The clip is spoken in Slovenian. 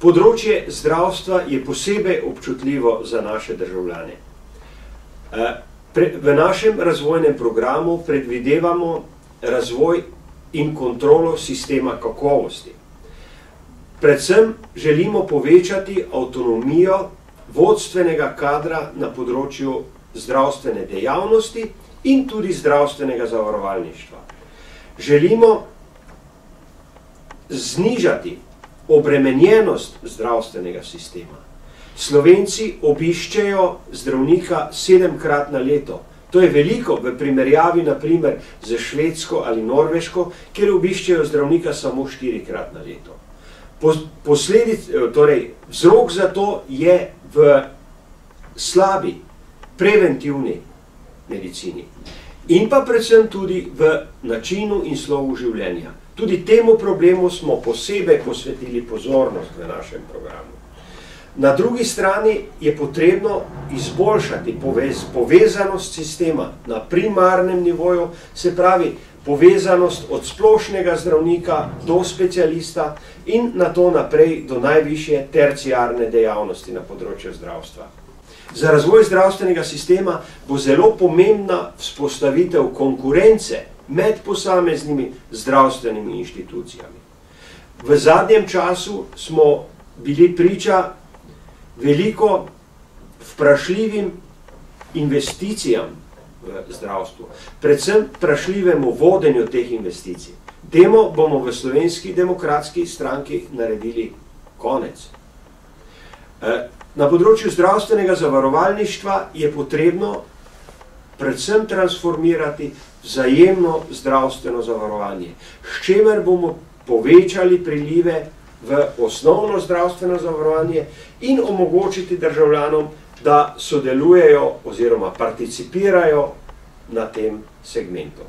Področje zdravstva je posebej občutljivo za naše državljane. V našem razvojnem programu predvidevamo razvoj in kontrolo sistema kakovosti. Predvsem želimo povečati avtonomijo vodstvenega kadra na področju zdravstvene dejavnosti in tudi zdravstvenega zavarovalništva. Želimo znižati obremenjenost zdravstvenega sistema. Slovenci obiščejo zdravnika 7-krat na leto. To je veliko v primerjavi naprimer z Švedsko ali Norveško, kjer obiščejo zdravnika samo 4-krat na leto. Vzrok za to je v slabi preventivni medicini in pa predvsem tudi v načinu in slogu življenja. Tudi temu problemu smo posebej posvetili pozornost v našem programu. Na drugi strani je potrebno izboljšati povezanost sistema na primarnem nivoju, se pravi povezanost od splošnega zdravnika do specialista in na to naprej do najvišje terciarne dejavnosti na področju zdravstva. Za razvoj zdravstvenega sistema bo zelo pomembna vzpostavitev konkurence med posameznimi zdravstvenimi inštitucijami. V zadnjem času smo bili priča veliko vprašljivim investicijam v zdravstvu, predvsem vprašljivemu vodenju teh investicij. Temu bomo v Slovenski demokratski stranki naredili konec. Na področju zdravstvenega zavarovalništva je potrebno predvsem transformirati vzajemno zdravstveno zavarovanje, s čimer bomo povečali prilive v osnovno zdravstveno zavarovanje in omogočiti državljanom, da sodelujejo oziroma participirajo na tem segmentu.